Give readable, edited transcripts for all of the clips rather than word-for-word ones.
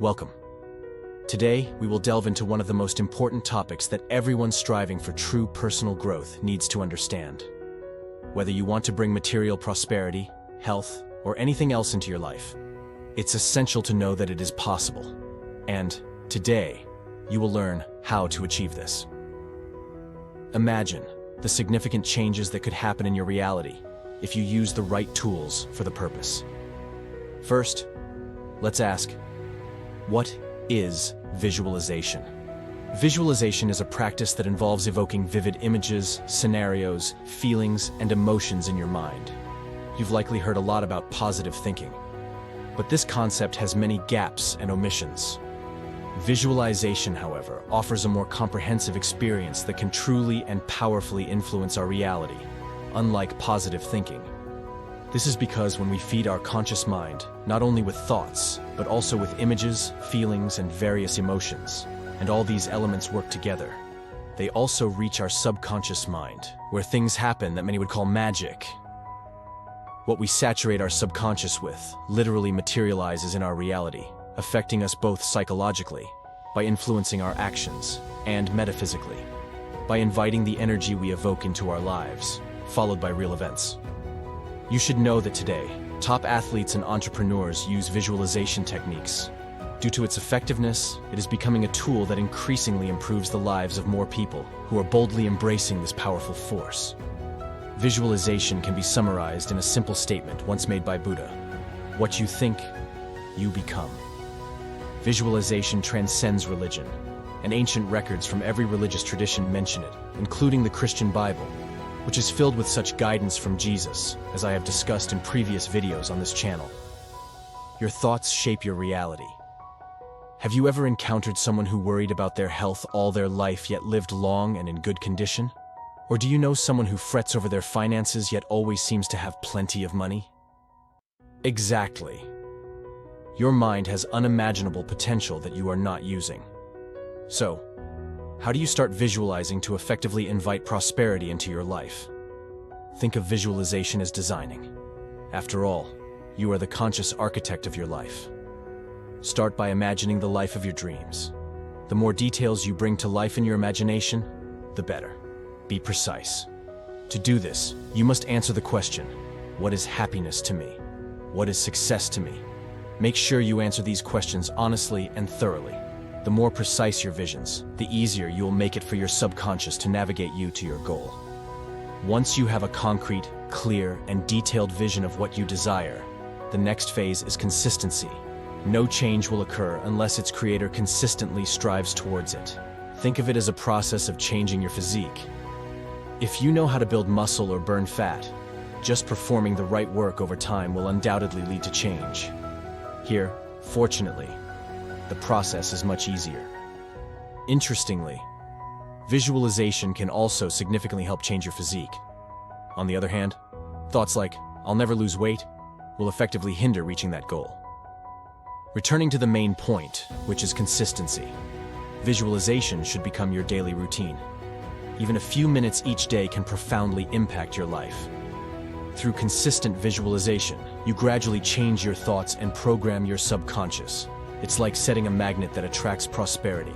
Welcome. Today, we will delve into one of the most important topics that everyone striving for true personal growth needs to understand. Whether you want to bring material prosperity, health, or anything else into your life, it's essential to know that it is possible. And today, you will learn how to achieve this. Imagine the significant changes that could happen in your reality if you use the right tools for the purpose. First, let's ask, what is visualization? Visualization is a practice that involves evoking vivid images, scenarios, feelings, and emotions in your mind. You've likely heard a lot about positive thinking, but this concept has many gaps and omissions. Visualization, however, offers a more comprehensive experience that can truly and powerfully influence our reality, unlike positive thinking. This is because when we feed our conscious mind, not only with thoughts, but also with images, feelings, and various emotions, and all these elements work together, they also reach our subconscious mind, where things happen that many would call magic. What we saturate our subconscious with literally materializes in our reality, affecting us both psychologically, by influencing our actions, and metaphysically, by inviting the energy we evoke into our lives, followed by real events. You should know that today, top athletes and entrepreneurs use visualization techniques. Due to its effectiveness, it is becoming a tool that increasingly improves the lives of more people who are boldly embracing this powerful force. Visualization can be summarized in a simple statement once made by Buddha: what you think, you become. Visualization transcends religion, and ancient records from every religious tradition mention it, including the Christian Bible, which is filled with such guidance from Jesus, as I have discussed in previous videos on this channel. Your thoughts shape your reality. Have you ever encountered someone who worried about their health all their life yet lived long and in good condition? Or do you know someone who frets over their finances yet always seems to have plenty of money? Exactly. Your mind has unimaginable potential that you are not using. So, how do you start visualizing to effectively invite prosperity into your life? Think of visualization as designing. After all, you are the conscious architect of your life. Start by imagining the life of your dreams. The more details you bring to life in your imagination, the better. Be precise. To do this, you must answer the question, what is happiness to me? What is success to me? Make sure you answer these questions honestly and thoroughly. The more precise your visions, the easier you will make it for your subconscious to navigate you to your goal. Once you have a concrete, clear, and detailed vision of what you desire, the next phase is consistency. No change will occur unless its creator consistently strives towards it. Think of it as a process of changing your physique. If you know how to build muscle or burn fat, just performing the right work over time will undoubtedly lead to change. Here, fortunately, the process is much easier. Interestingly, visualization can also significantly help change your physique. On the other hand, thoughts like, "I'll never lose weight," will effectively hinder reaching that goal. Returning to the main point, which is consistency, visualization should become your daily routine. Even a few minutes each day can profoundly impact your life. Through consistent visualization, you gradually change your thoughts and program your subconscious. It's like setting a magnet that attracts prosperity.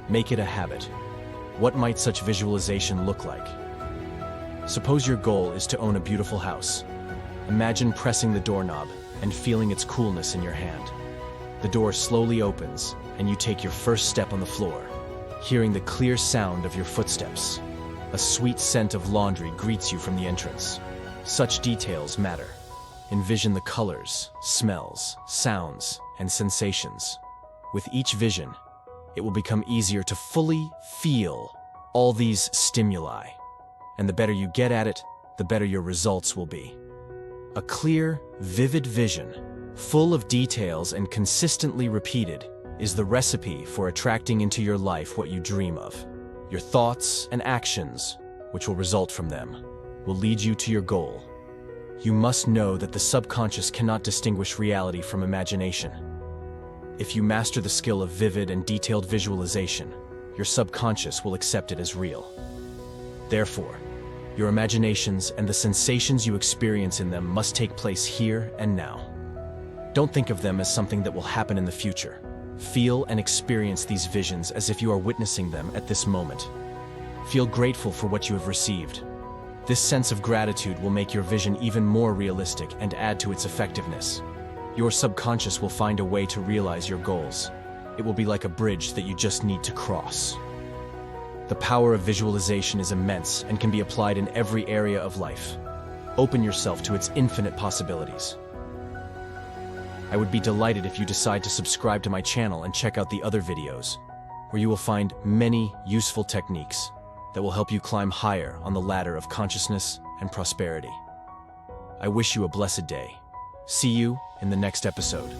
Make it a habit. What might such visualization look like? Suppose your goal is to own a beautiful house. Imagine pressing the doorknob and feeling its coolness in your hand. The door slowly opens, and you take your first step on the floor, hearing the clear sound of your footsteps. A sweet scent of laundry greets you from the entrance. Such details matter. Envision the colors, smells, sounds, and sensations. With each vision, it will become easier to fully feel all these stimuli. And the better you get at it, the better your results will be. A clear, vivid vision, full of details and consistently repeated, is the recipe for attracting into your life what you dream of. Your thoughts and actions, which will result from them, will lead you to your goal. You must know that the subconscious cannot distinguish reality from imagination. If you master the skill of vivid and detailed visualization, your subconscious will accept it as real. Therefore, your imaginations and the sensations you experience in them must take place here and now. Don't think of them as something that will happen in the future. Feel and experience these visions as if you are witnessing them at this moment. Feel grateful for what you have received. This sense of gratitude will make your vision even more realistic and add to its effectiveness. Your subconscious will find a way to realize your goals. It will be like a bridge that you just need to cross. The power of visualization is immense and can be applied in every area of life. Open yourself to its infinite possibilities. I would be delighted if you decide to subscribe to my channel and check out the other videos, where you will find many useful techniques that will help you climb higher on the ladder of consciousness and prosperity. I wish you a blessed day. See you in the next episode.